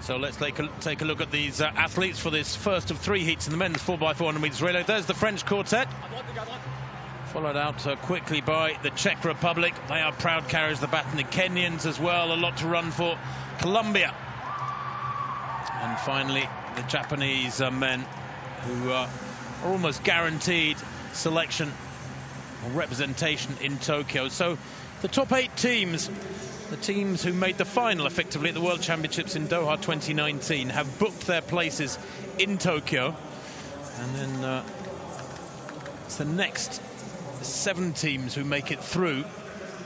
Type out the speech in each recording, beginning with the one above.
So let's take a look at these athletes for this first of three heats in the men's 4x400 metres relay. There's the French quartet, followed out quickly by the Czech Republic. They are proud carriers of the baton. The Kenyans as well, a lot to run for. Colombia. And finally, the Japanese men, who are almost guaranteed selection or representation in Tokyo. So the top 8 teams, the teams who made the final effectively at the World Championships in Doha 2019, have booked their places in Tokyo. And then it's the next 7 teams who make it through.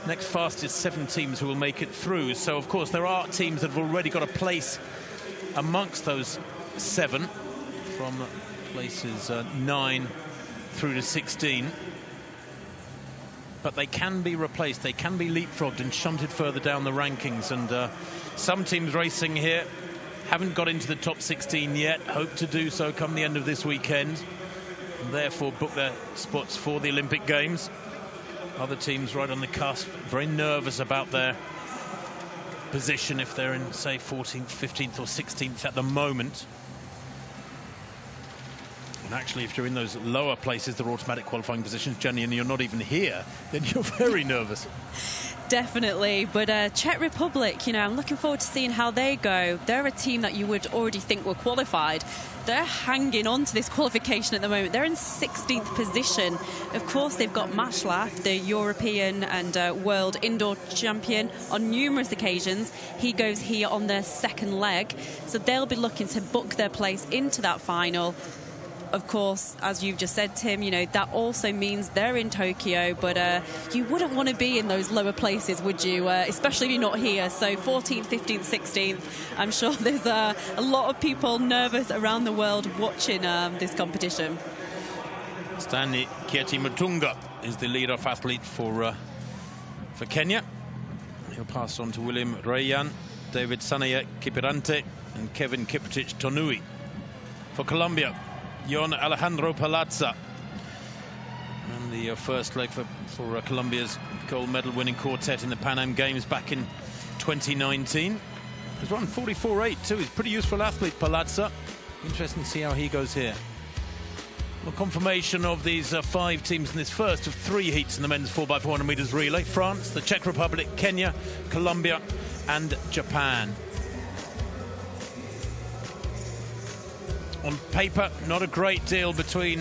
Next fastest 7 teams who will make it through. So of course there are teams that have already got a place amongst those 7 from places 9 through to 16. But they can be replaced, they can be leapfrogged and shunted further down the rankings. And some teams racing here haven't got into the top 16 yet, hope to do so come the end of this weekend, and therefore book their spots for the Olympic Games. Other teams right on the cusp, very nervous about their position if they're in, say, 14th, 15th or 16th at the moment. And actually, if you're in those lower places, they're automatic qualifying positions, Jenny, and you're not even here, then you're very nervous. Definitely, but Czech Republic, you know, I'm looking forward to seeing how they go. They're a team that you would already think were qualified. They're hanging on to this qualification at the moment. They're in 16th position. Of course, they've got Maslach, the European and world indoor champion on numerous occasions. He goes here on their second leg, so they'll be looking to book their place into that final. Of course, as you've just said, Tim, you know, that also means they're in Tokyo, but you wouldn't want to be in those lower places, would you? Especially if you're not here. So 14th, 15th, 16th, I'm sure there's a lot of people nervous around the world watching this competition. Stanley Kieti Mutunga is the lead-off athlete for Kenya. He'll pass on to William Rayan, David Sanaya Kipirante and Kevin Kiprotich Tonui. For Colombia, Yon Alejandro Palazza. And the first leg for Colombia's gold medal winning quartet in the Pan Am Games back in 2019. He's run 44.8 too. He's a pretty useful athlete, Palazza. Interesting to see how he goes here. Well, confirmation of these 5 teams in this first of 3 heats in the men's 4x400 metres relay. France, the Czech Republic, Kenya, Colombia and Japan. On paper, not a great deal between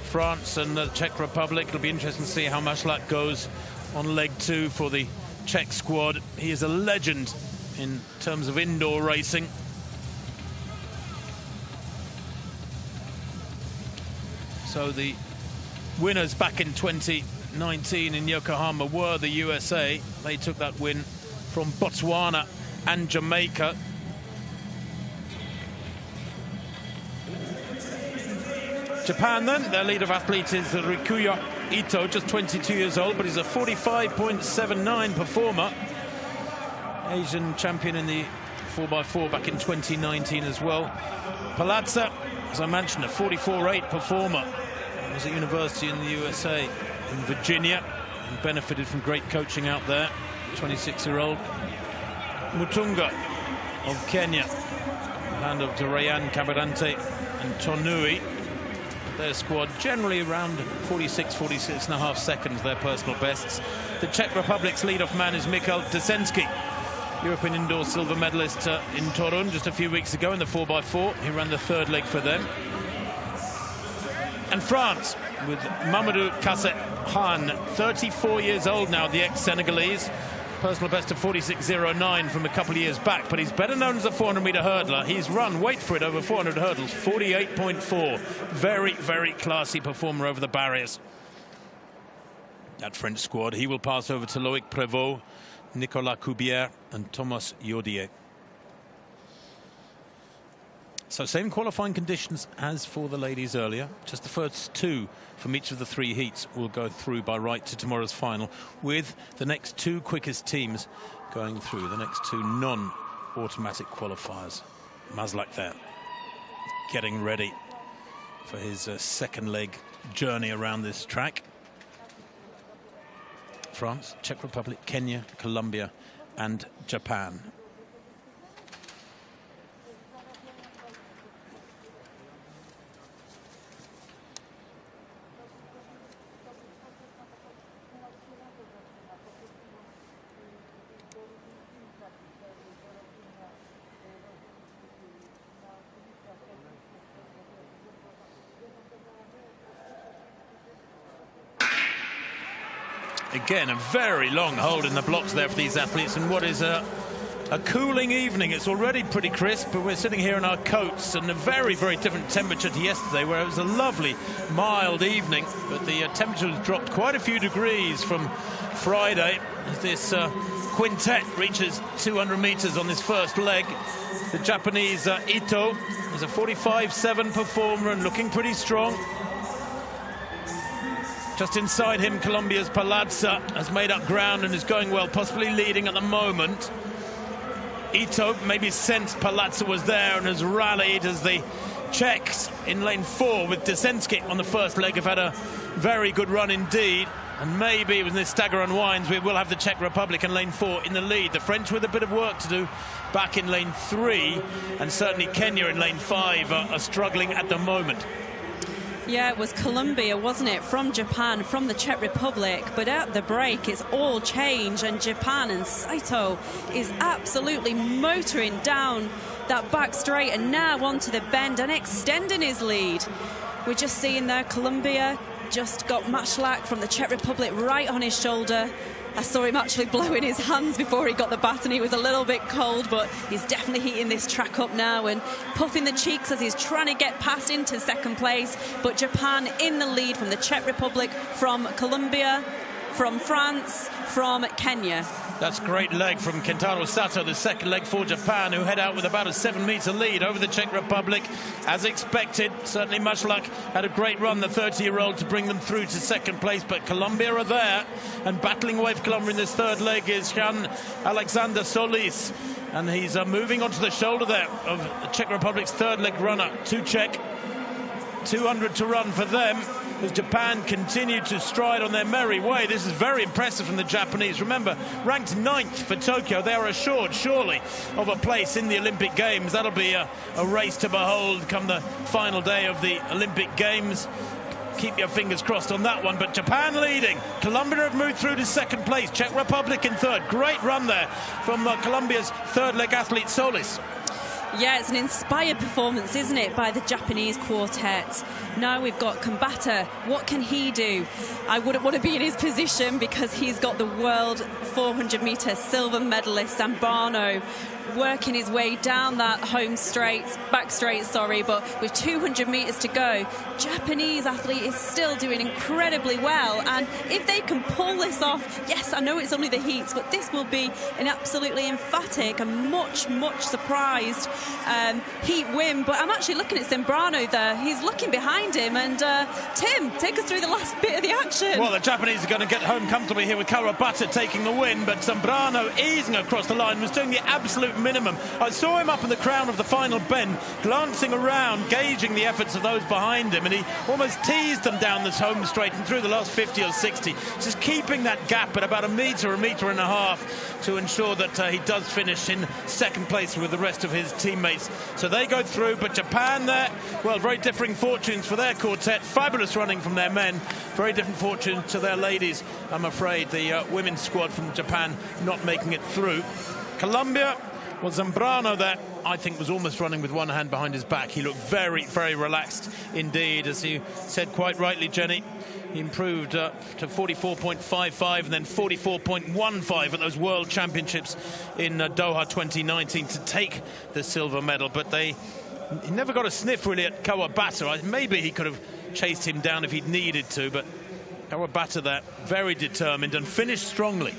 France and the Czech Republic. It'll be interesting to see how Maslach goes on leg 2 for the Czech squad. He is a legend in terms of indoor racing. So the winners back in 2019 in Yokohama were the USA. They took that win from Botswana and Jamaica. Japan then, their lead of athlete is Rikuya Ito, just 22 years old, but he's a 45.79 performer. Asian champion in the 4x4 back in 2019 as well. Palazza, as I mentioned, a 44.8 performer. He was at university in the USA, in Virginia, and benefited from great coaching out there. 26-year-old Mutunga of Kenya. Hand up to Rayan Kabirante and Tonui. Their squad generally around 46 and a half seconds, their personal bests. The Czech Republic's lead-off man is Michal Desensky, European indoor silver medalist in Torun just a few weeks ago in the 4x4. He ran the 3rd leg for them. And France with Mamadou Kassé Han, 34 years old now, the ex-Senegalese. Personal best of 46.09 from a couple of years back, but he's better known as a 400-meter hurdler. He's run, wait for it, over 400 hurdles, 48.4. Very, very classy performer over the barriers. That French squad, he will pass over to Loic Prévost, Nicolas Coubière and Thomas Yaudier. So same qualifying conditions as for the ladies earlier. Just the first 2 from each of the 3 heats will go through by right to tomorrow's final, with the next 2 quickest teams going through, the next 2 non-automatic qualifiers. Maslach there, getting ready for his second leg journey around this track. France, Czech Republic, Kenya, Colombia and Japan. Again, a very long hold in the blocks there for these athletes, and what is a cooling evening. It's already pretty crisp, but we're sitting here in our coats, and a very, very different temperature to yesterday, where it was a lovely, mild evening, but the temperature has dropped quite a few degrees from Friday as this quintet reaches 200 meters on this first leg. The Japanese Ito is a 45.7 performer and looking pretty strong. Just inside him, Colombia's Palazza has made up ground and is going well, possibly leading at the moment. Ito maybe sensed Palazza was there and has rallied as the Czechs in lane 4 with Desensky on the first leg have had a very good run indeed. And maybe when this stagger unwinds, we will have the Czech Republic in lane 4 in the lead. The French with a bit of work to do back in lane 3, and certainly Kenya in lane 5 are struggling at the moment. Yeah, it was Colombia, wasn't it, from Japan, from the Czech Republic, but at the break it's all changed, and Japan and Saito is absolutely motoring down that back straight and now onto the bend and extending his lead. We're just seeing there Colombia just got Matchlack from the Czech Republic right on his shoulder. I saw him actually blowing his hands before he got the baton. He was a little bit cold, but he's definitely heating this track up now and puffing the cheeks as he's trying to get past into second place. But Japan in the lead from the Czech Republic, from Colombia, from France, from Kenya. That's a great leg from Kentaro Sato, the second leg for Japan, who head out with about a 7-meter lead over the Czech Republic. As expected, certainly Matchlack had a great run, the 30-year-old, to bring them through to second place. But Colombia are there, and battling away for Colombia in this third leg is Jan Alexander Solis. And he's moving onto the shoulder there of the Czech Republic's third leg runner, two Czech. 200 to run for them as Japan continue to stride on their merry way. This is very impressive from the Japanese. Remember, ranked 9th for Tokyo, they are assured surely of a place in the Olympic Games. That'll be a race to behold come the final day of the Olympic Games. Keep your fingers crossed on that one. But Japan leading. Colombia have moved through to second place. Czech Republic in third. Great run there from Colombia's third leg athlete Solis. Yeah, it's an inspired performance, isn't it, by the Japanese quartet. Now we've got Kambata. What can he do? I wouldn't want to be in his position because he's got the world 400-meter silver medalist Zambrano working his way down that back straight, but with 200 meters to go, Japanese athlete is still doing incredibly well. And if they can pull this off, yes, I know it's only the heats, but this will be an absolutely emphatic and much surprised heat win. But I'm actually looking at Zambrano there. He's looking behind him. And Tim, take us through the last bit of the action. Well, the Japanese are going to get home comfortably here with Kawabata taking the win, but Zambrano easing across the line was doing the absolute minimum. I saw him up in the crown of the final bend, glancing around, gauging the efforts of those behind him, and he almost teased them down this home straight and through the last 50 or 60, just keeping that gap at about a meter and a half to ensure that he does finish in second place with the rest of his teammates. So they go through, but Japan there, well, very differing fortunes for their quartet. Fabulous running from their men, very different fortunes to their ladies, I'm afraid. The women's squad from Japan not making it through. Colombia, well, Zambrano there, I think, was almost running with one hand behind his back. He looked very relaxed indeed, as you said quite rightly, Jenny. He improved to 44.55 and then 44.15 at those World Championships in Doha 2019 to take the silver medal. But he never got a sniff really at Kawabata. Maybe he could have chased him down if he'd needed to, but Kawabata there, very determined and finished strongly.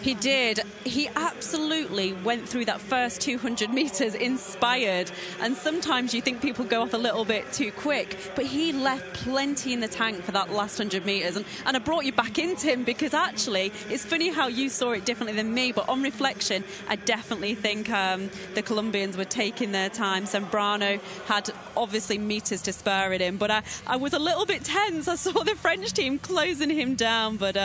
He did. He absolutely went through that first 200 meters inspired, and sometimes you think people go off a little bit too quick, but he left plenty in the tank for that last 100 meters, and I brought you back into him because actually it's funny how you saw it differently than me, but on reflection I definitely think the Colombians were taking their time. Zambrano had obviously meters to spare at him, but I was a little bit tense. I saw the French team closing him down, but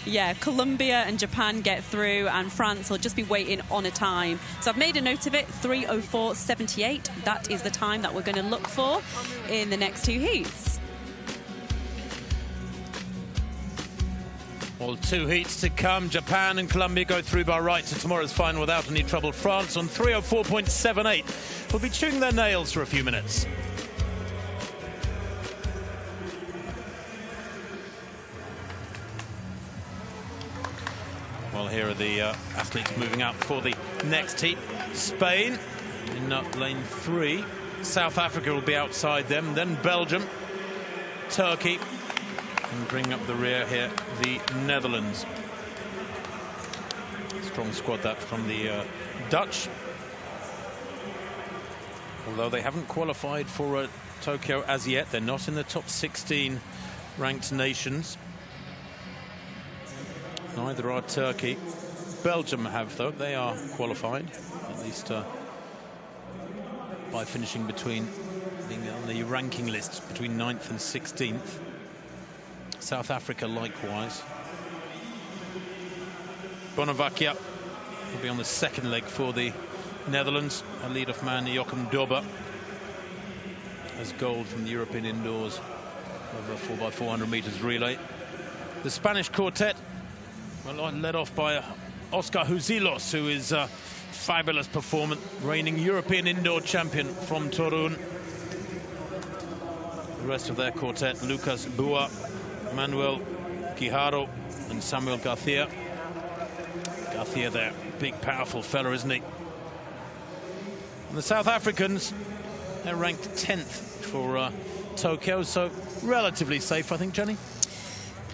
yeah, Colombia and Japan get through, and France will just be waiting on a time. So I've made a note of it, 3:04.78. That is the time that we're going to look for in the next two heats. Well, two heats to come. Japan and Colombia go through by right to tomorrow's final without any trouble. France on 3:04.78 will be chewing their nails for a few minutes. Well, here are the athletes moving out for the next heat. Spain in lane 3. South Africa will be outside them. Then Belgium, Turkey, and bring up the rear here, the Netherlands. Strong squad that from the Dutch. Although they haven't qualified for Tokyo as yet. They're not in the top 16 ranked nations. Neither are Turkey. Belgium have, though. They are qualified, at least by finishing between, being on the ranking list between 9th and 16th. South Africa likewise. Bonavacia will be on the second leg for the Netherlands. A lead-off man, Joachim Dobber, has gold from the European indoors over 4x400 meters relay. The Spanish quartet, well, led off by Oscar Huzilos, who is a fabulous performance, reigning European indoor champion from Torun. The rest of their quartet, Lucas Bua, Manuel Guijarro and Samuel Garcia. Garcia there, big powerful fella, isn't he? And the South Africans, they're ranked 10th for Tokyo, so relatively safe, I think, Jenny.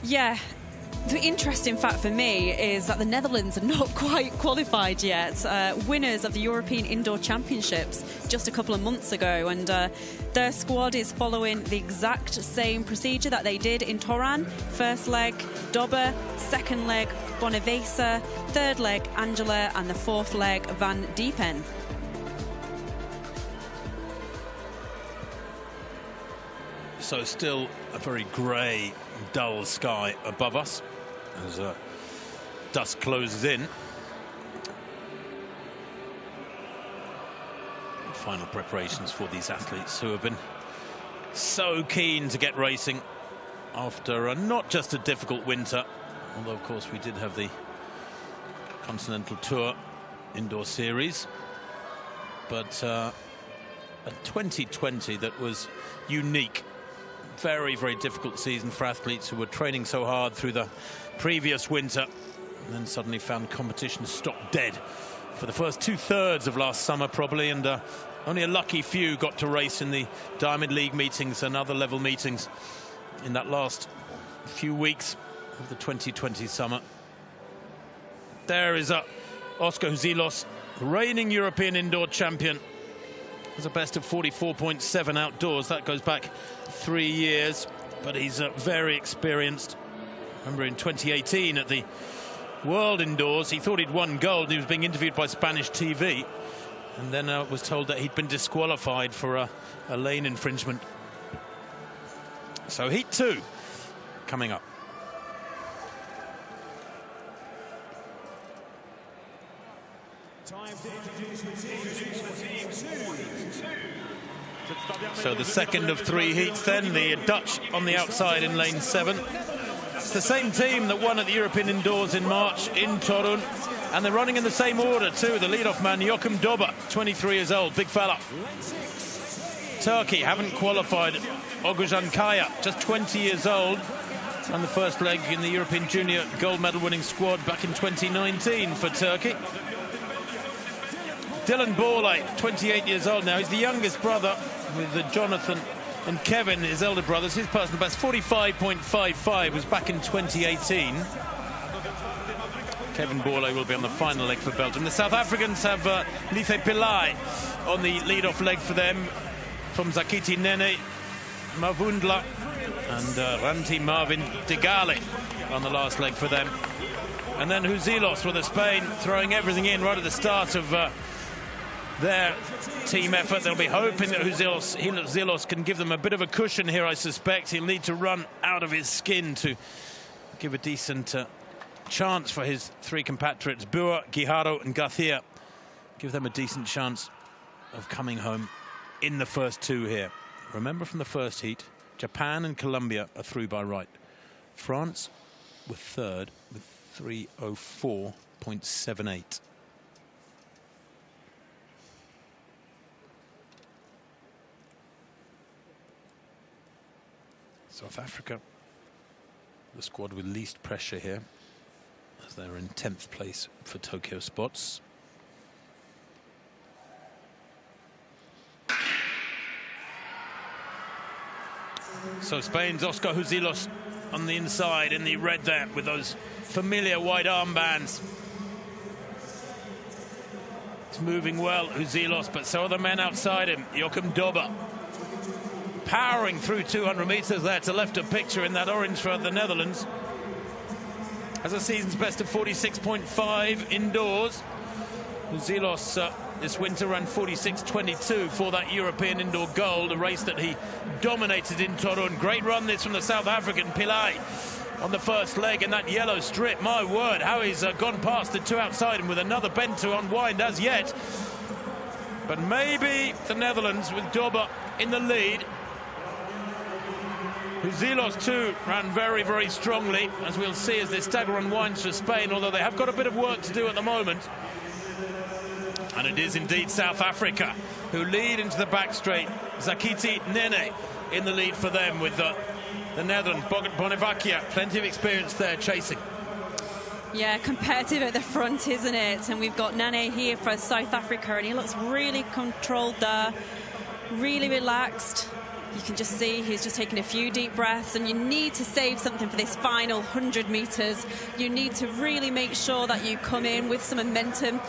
Yeah. The interesting fact for me is that the Netherlands are not quite qualified yet. Winners of the European Indoor Championships just a couple of months ago, and their squad is following the exact same procedure that they did in Toran. First leg, Dobber. Second leg, Bonavesa. Third leg, Angela. And the fourth leg, Van Diepen. So still a very grey, dull sky above us as dusk closes in. Final preparations for these athletes who have been so keen to get racing after not just a difficult winter, although of course we did have the Continental Tour Indoor Series, but a 2020 that was unique. Very, very difficult season for athletes who were training so hard through the previous winter and then suddenly found competition stopped dead for the first 2/3 of last summer probably, and only a lucky few got to race in the Diamond League meetings and other level meetings in that last few weeks of the 2020 summer. There is Oscar Huzilos, reigning European indoor champion. Has a best of 44.7 outdoors. That goes back 3 years, but he's very experienced. Remember in 2018 at the World Indoors, he thought he'd won gold. He was being interviewed by Spanish TV, and then was told that he'd been disqualified for a lane infringement. So heat 2 coming up. So the second of 3 heats then, the Dutch on the outside in lane 7. It's the same team that won at the European Indoors in March in Torun, and they're running in the same order too. The lead-off man, Joachim Dobber, 23 years old, big fella. Turkey haven't qualified. Ogujan Kaya, just 20 years old, and the first leg in the European Junior gold medal winning squad back in 2019 for Turkey. Dylan Borley, 28 years old now. He's the youngest brother with Jonathan and Kevin, his elder brothers. His personal best, 45.55, was back in 2018. Kevin Borley will be on the final leg for Belgium. The South Africans have Life Pillai on the lead-off leg for them, from Zakiti Nene, Mavundla and Ranti Marvin Degali on the last leg for them. And then Huzilos with Spain throwing everything in right at the start of their team effort. They'll be hoping that Huzilos can give them a bit of a cushion here, I suspect. He'll need to run out of his skin to give a decent chance for his 3 compatriots, Bua, Guijarro and Garcia. Give them a decent chance of coming home in the first 2 here. Remember from the first heat, Japan and Colombia are through by right. France were third with 304.78. South Africa, the squad with least pressure here. as they're in 10th place for Tokyo spots. So Spain's Oscar Huzilos on the inside in the red there with those familiar white armbands. It's moving well, Huzilos, but so are the men outside him. Joachim Dobber powering through 200 meters there to left of picture in that orange for the Netherlands. Has a season's best of 46.5 indoors. Huzilos this winter ran 46.22 for that European indoor gold, a race that he dominated in Torun. Great run this from the South African Pillay on the first leg in that yellow strip. My word, how he's gone past the two outside him with another bend to unwind as yet. But maybe the Netherlands with Dobber in the lead. Huzilos too ran very, very strongly, as we'll see as this stagger unwinds for Spain, although they have got a bit of work to do at the moment. And it is indeed South Africa who lead into the back straight. Zakiti Nene in the lead for them, with the Netherlands. Bonavacia, plenty of experience there chasing. Yeah, competitive at the front, isn't it? And we've got Nene here for South Africa, and he looks really controlled there, really relaxed. You can just see he's just taking a few deep breaths, and you need to save something for this final 100 meters. You need to really make sure that you come in with some momentum.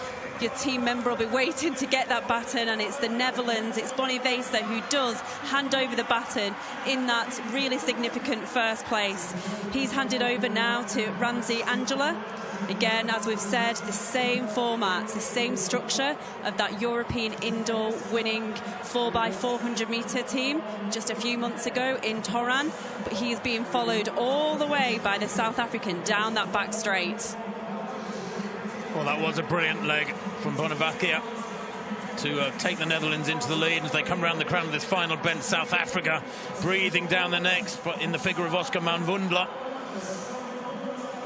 Your team member will be waiting to get that baton, and it's the Netherlands, it's Bonavacia who does hand over the baton in that really significant first place. He's handed over now to Ramzi Angela. Again, as we've said, the same format, the same structure of that European indoor winning 4x400 meter team just a few months ago in Toran, but he's being followed all the way by the South African down that back straight. Well, that was a brilliant leg from Bonavacia to take the Netherlands into the lead as they come round the crown of this final bend. South Africa breathing down the necks, but in the figure of Oscar Manvundla.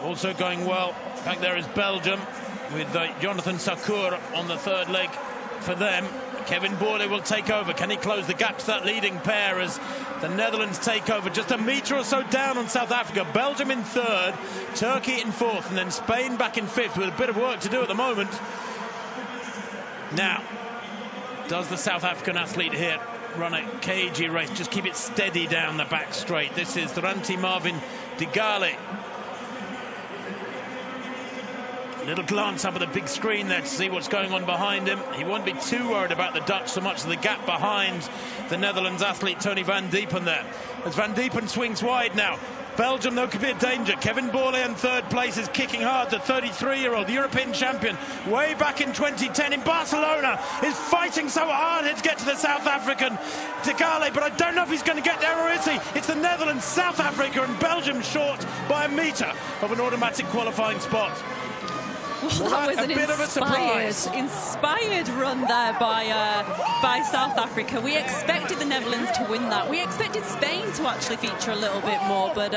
Also going well back there is Belgium with Jonathan Sakur on the third leg for them. Kevin Borley will take over. Can he close the gap to that leading pair as the Netherlands take over just a metre or so down on South Africa? Belgium in third, Turkey in fourth, and then Spain back in fifth with a bit of work to do at the moment. Now, does the South African athlete here run a cagey race, just keep it steady down the back straight? This is Ranti Marvin Digale. Little glance up at the big screen there to see what's going on behind him. He won't be too worried about the Dutch so much as the gap behind the Netherlands athlete Tony van Diepen there. As Van Diepen swings wide now. Belgium, though, could be a danger. Kevin Borley in third place is kicking hard. The 33-year-old European champion way back in 2010 in Barcelona is fighting so hard to get to the South African Digale, but I don't know if he's going to get there, or is he? It's the Netherlands, South Africa and Belgium short by a metre of an automatic qualifying spot. Well, that was an inspired run there by South Africa. We expected the Netherlands to win that. We expected Spain to actually feature a little bit more, but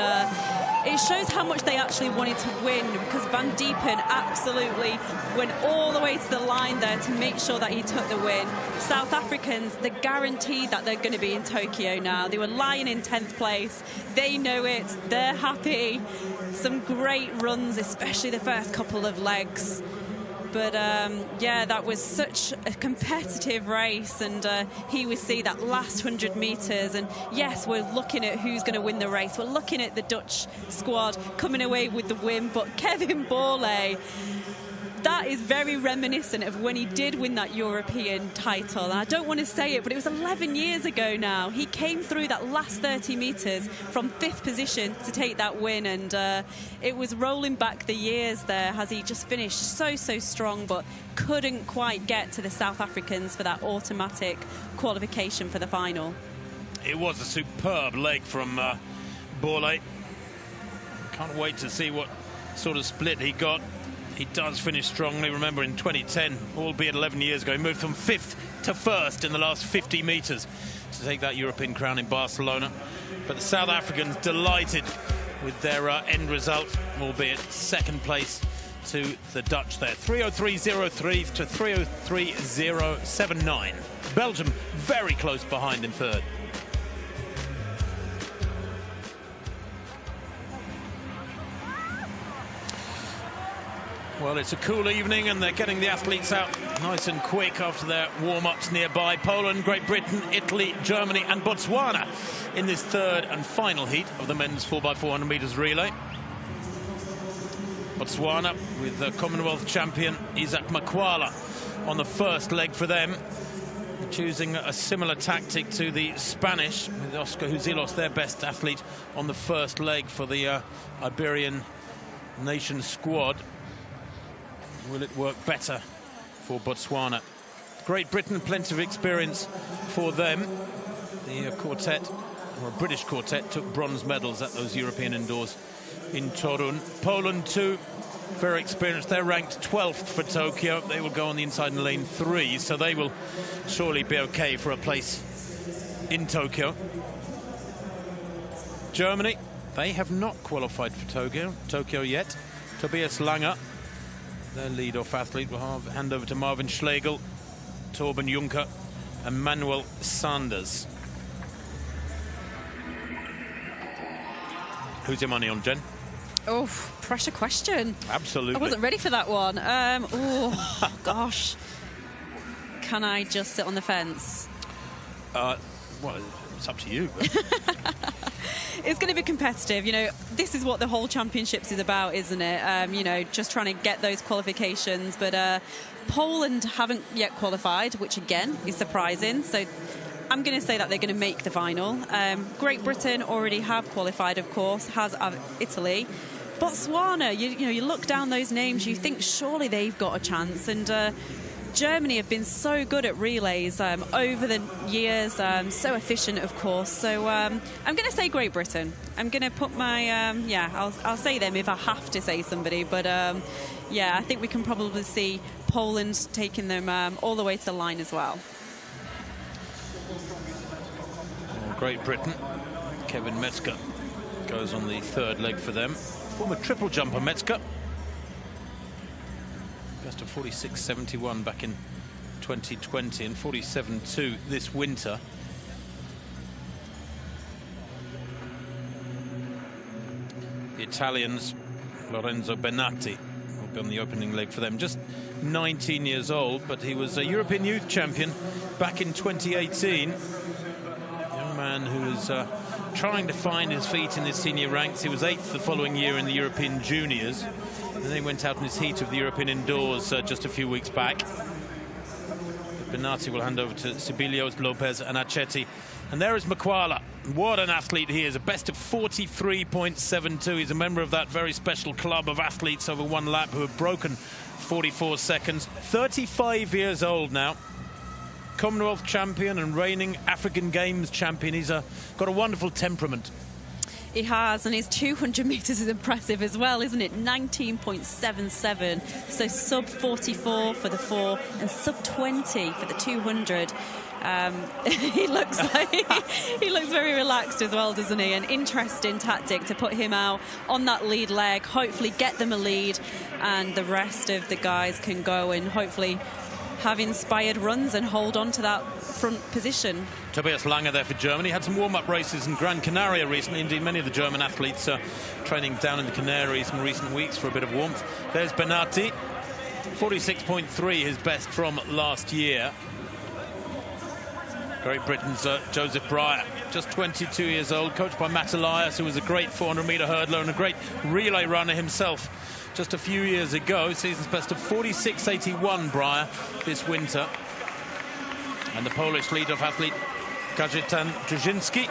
it shows how much they actually wanted to win, because Van Diepen absolutely went all the way to the line there to make sure that he took the win. South Africans, they're guaranteed that they're going to be in Tokyo now. They were lying in 10th place. They know it. They're happy. Some great runs, especially the first couple of legs. But yeah, that was such a competitive race, and here we see that last 100 meters, and yes, we're looking at who's going to win the race. We're looking at the Dutch squad coming away with the win, but Kevin Borley, that is very reminiscent of when he did win that European title. And I don't want to say it, but it was 11 years ago now. He came through that last 30 metres from 5th position to take that win, and it was rolling back the years there as he just finished so strong, but couldn't quite get to the South Africans for that automatic qualification for the final. It was a superb leg from Borley. Can't wait to see what sort of split he got. He does finish strongly. Remember, in 2010, albeit 11 years ago, he moved from 5th to 1st in the last 50 metres to take that European crown in Barcelona. But the South Africans delighted with their end result, albeit 2nd place to the Dutch there. 3:03.03 to 3:03.079. Belgium very close behind in 3rd. Well, it's a cool evening and they're getting the athletes out nice and quick after their warm-ups nearby. Poland, Great Britain, Italy, Germany and Botswana in this third and final heat of the men's 4x400 metres relay. Botswana with the Commonwealth champion Isaac Makwala on the first leg for them, choosing a similar tactic to the Spanish, with Oscar Huzilos, their best athlete, on the first leg for the Iberian nation squad. Will it work better for Botswana? Great Britain, plenty of experience for them. The quartet, or a British quartet, took bronze medals at those European indoors in Torun. Poland too, very experienced. They're ranked 12th for Tokyo. They will go on the inside in lane 3, so they will surely be okay for a place in Tokyo. Germany, they have not qualified for Tokyo yet. Tobias Langer, their lead-off athlete, will hand over to Marvin Schlegel, Torben Juncker and Manuel Sanders. Who's your money on, Jen? Oh, pressure question. Absolutely. I wasn't ready for that one. Oh, gosh. Can I just sit on the fence? Well, it's up to you. It's going to be competitive. You know, this is what the whole championships is about, isn't it? You know, just trying to get those qualifications. But Poland haven't yet qualified, which again is surprising. So I'm going to say that they're going to make the final. Great Britain already have qualified, of course, has Italy. Botswana, you look down those names, you think surely they've got a chance. And Germany have been so good at relays over the years, so efficient, of course. So I'm going to say Great Britain. I'm going to put my, I'll say them if I have to say somebody. But yeah, I think we can probably see Poland taking them all the way to the line as well. Great Britain, Kevin Metzger goes on the third leg for them. Former triple jumper Metzger. Best of 46.71 back in 2020 and 47.2 this winter. The Italians, Lorenzo Benatti, will be on the opening leg for them. Just 19 years old, but he was a European youth champion back in 2018. Young man who is trying to find his feet in the senior ranks. He was 8th the following year in the European juniors. And then he went out in his heat of the European indoors just a few weeks back. But Benatti will hand over to Sibilios, Lopez and Acchetti. And there is Makwala. What an athlete he is. A best of 43.72. He's a member of that very special club of athletes over one lap who have broken 44 seconds. 35 years old now. Commonwealth champion and reigning African Games champion. He's got a wonderful temperament. He has, and his 200 metres is impressive as well, isn't it? 19.77, so sub 44 for the 4 and sub 20 for the 200. He looks very relaxed as well, doesn't he? An interesting tactic to put him out on that lead leg, hopefully get them a lead, and the rest of the guys can go and hopefully have inspired runs and hold on to that front position. Tobias Langer there for Germany. Had some warm-up races in Gran Canaria recently. Indeed, many of the German athletes are training down in the Canaries in recent weeks for a bit of warmth. There's Benatti. 46.3, his best from last year. Great Britain's Joseph Breyer, just 22 years old, coached by Matt Elias, who was a great 400-metre hurdler and a great relay runner himself just a few years ago. Season's best of 46.81, Breyer, this winter. And the Polish lead-off athlete, Kajetan Drzyński,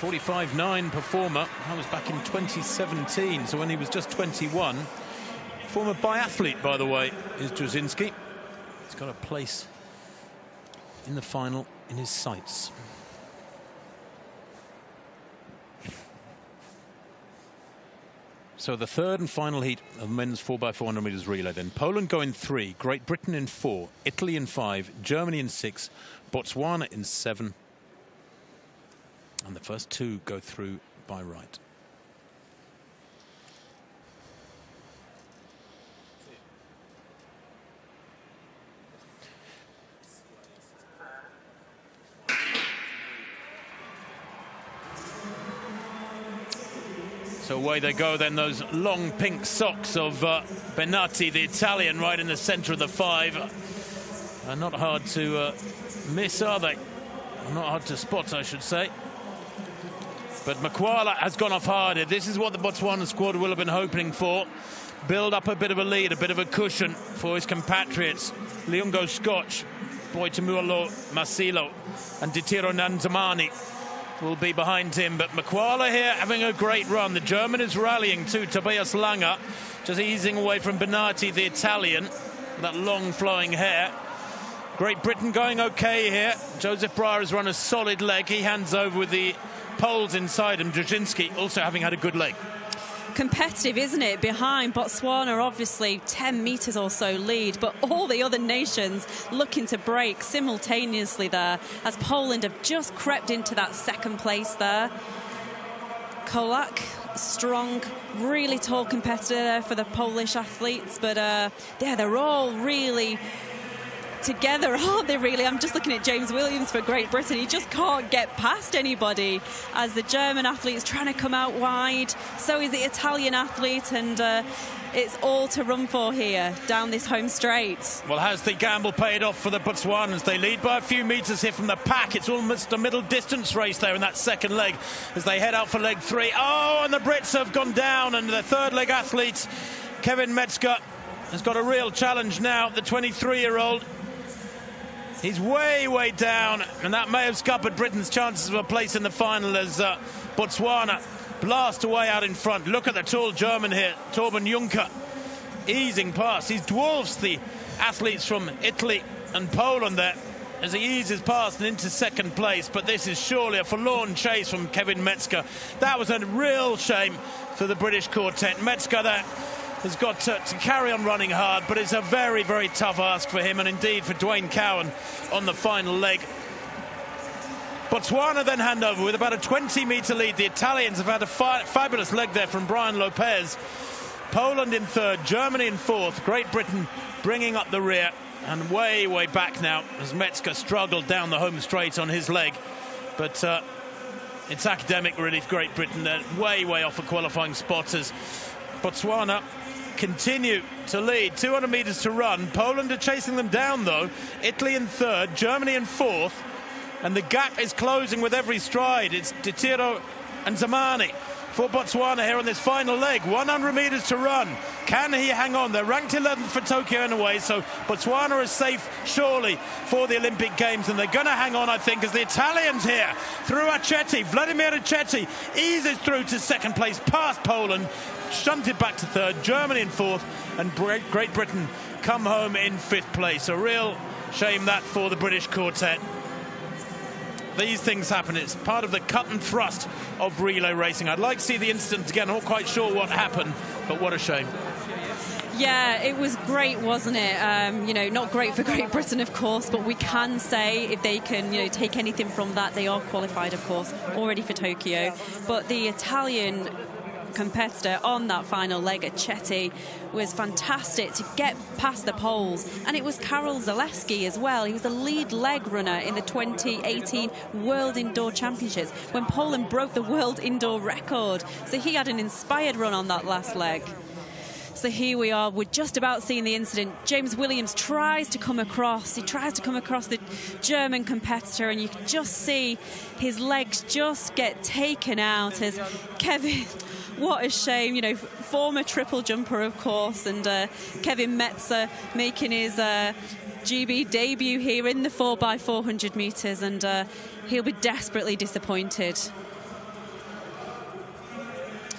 45.9 performer. That was back in 2017, so when he was just 21. Former biathlete, by the way, is Drzyński. He's got a place in the final in his sights. So the third and final heat of men's 4x400 metres relay then. Poland go in 3, Great Britain in 4, Italy in 5, Germany in 6, Botswana in 7. And the first 2 go through by right. So away they go then, those long pink socks of Benatti, the Italian, right in the centre of the 5. Not hard to miss, are they? Not hard to spot, I should say. But Makwala has gone off hard here. This is what the Botswana squad will have been hoping for. Build up a bit of a lead, a bit of a cushion for his compatriots. Leungo Scotch, Boitamualo Masilo and Ditiro Nanzamani will be behind him. But Makwala here having a great run. The German is rallying too. Tobias Langer just easing away from Benatti, the Italian, with that long flowing hair. Great Britain going okay here. Joseph Breyer has run a solid leg. He hands over with the Poles inside him. Drzynski also having had a good leg. Competitive, isn't it? Behind Botswana, obviously 10 metres or so lead, but all the other nations looking to break simultaneously there, as Poland have just crept into that second place there. Kolak, strong, really tall competitor there for the Polish athletes, but yeah, they're all really together, aren't they, really? I'm just looking at James Williams for Great Britain. He just can't get past anybody as the German athlete's trying to come out wide. So is the Italian athlete, and it's all to run for here down this home straight. Well, has the gamble paid off for the Botswanans? They lead by a few metres here from the pack. It's almost a middle distance race there in that second leg as they head out for leg 3. Oh, and the Brits have gone down, and the third leg athlete, Kevin Metzger, has got a real challenge now, the 23-year-old. He's way, way down, and that may have scuppered Britain's chances of a place in the final as Botswana blast away out in front. Look at the tall German here, Torben Juncker, easing past. He dwarfs the athletes from Italy and Poland there as he eases past and into second place. But this is surely a forlorn chase from Kevin Metzger. That was a real shame for the British quartet. Metzger there has got to carry on running hard, but it's a very, very tough ask for him, and indeed for Dwayne Cowan on the final leg. Botswana then hand over with about a 20-metre lead. The Italians have had a fabulous leg there from Brian Lopez. Poland in third, Germany in fourth, Great Britain bringing up the rear, and way, way back now as Metzger struggled down the home straight on his leg. But it's academic really for Great Britain. They're way, way off a qualifying spot as Botswana continue to lead. 200 metres to run. Poland are chasing them down though. Italy in third, Germany in fourth, and the gap is closing with every stride. It's Ditiro and Zamani for Botswana here on this final leg. 100 metres to run. Can he hang on? They're ranked 11th for Tokyo anyway, so Botswana is safe surely for the Olympic Games, and they're going to hang on, I think, as the Italians here through Acchetti. Vladimir Acchetti eases through to second place past Poland, shunted back to third, Germany in fourth, and Great Britain come home in fifth place. A real shame that for the British quartet. These things happen. It's part of the cut and thrust of relay racing. I'd like to see the incident again. I'm not quite sure what happened, but what a shame. Yeah, it was great, wasn't it? You know, not great for Great Britain, of course, but we can say if they can, you know, take anything from that, they are qualified, of course, already for Tokyo. But the Italian competitor on that final leg at Chetty was fantastic to get past the Poles, and it was Karol Zalewski as well. He was the lead leg runner in the 2018 World Indoor Championships when Poland broke the world indoor record, so he had an inspired run on that last leg. So here we are, we're just about seeing the incident. James Williams tries to come across. He tries to come across the German competitor, and you can just see his legs just get taken out as Kevin, what a shame, you know, former triple jumper, of course, and Kevin Metzger making his GB debut here in the 4x400 metres, and he'll be desperately disappointed.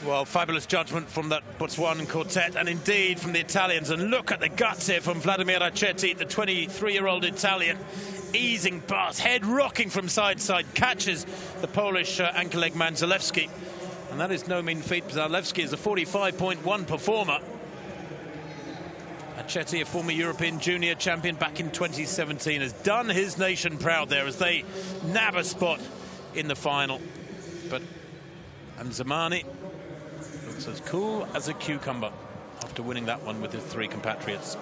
Well, fabulous judgment from that Botswanan quartet, and indeed from the Italians. And look at the guts here from Vladimir Acchetti, the 23-year-old Italian, easing past, head rocking from side to side, catches the Polish ankle leg man Zalewski. And that is no mean feat. Zalewski is a 45.1 performer. Acchetti, a former European junior champion back in 2017, has done his nation proud there as they nab a spot in the final. And Zamani looks as cool as a cucumber after winning that one with his three compatriots.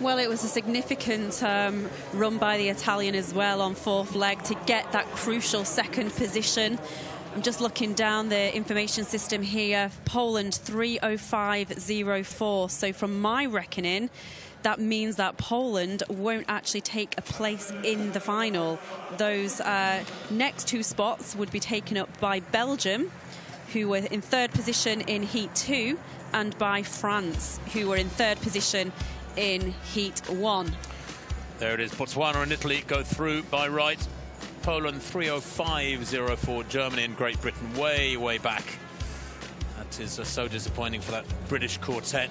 Well, it was a significant run by the Italian as well on fourth leg to get that crucial second position. I'm just looking down the information system here. Poland 3:05.04. So from my reckoning, that means that Poland won't actually take a place in the final. Those next two spots would be taken up by Belgium, who were in third position in Heat 2, and by France, who were in third position in Heat 1. There it is. Botswana and Italy go through by right. Poland 3:05.04. Germany and Great Britain way back. That is so disappointing for that British quartet.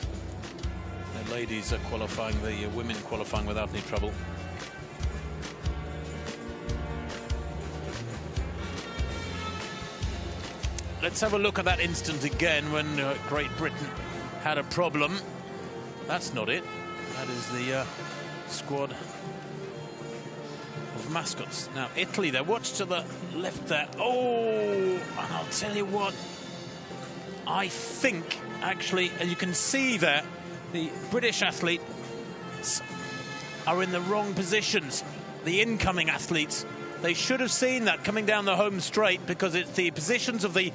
The ladies are qualifying, the women qualifying without any trouble. Let's have a look at that instant again when Great Britain had a problem. That's not it. That is the squad of mascots. Now, Italy there. Watch to the left there. Oh, and I'll tell you what. I think, actually, as you can see there, the British athletes are in the wrong positions. The incoming athletes, they should have seen that coming down the home straight, because it's the positions of the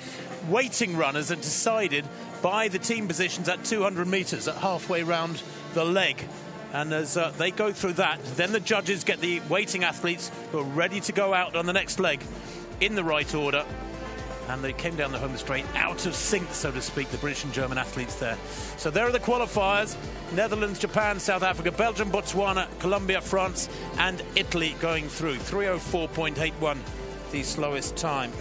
waiting runners are decided by the team positions at 200 meters, at halfway round the leg. And as they go through that, then the judges get the waiting athletes who are ready to go out on the next leg in the right order. And they came down the home straight, out of sync, so to speak, the British and German athletes there. So there are the qualifiers. Netherlands, Japan, South Africa, Belgium, Botswana, Colombia, France and Italy going through. 3:04.81, the slowest time.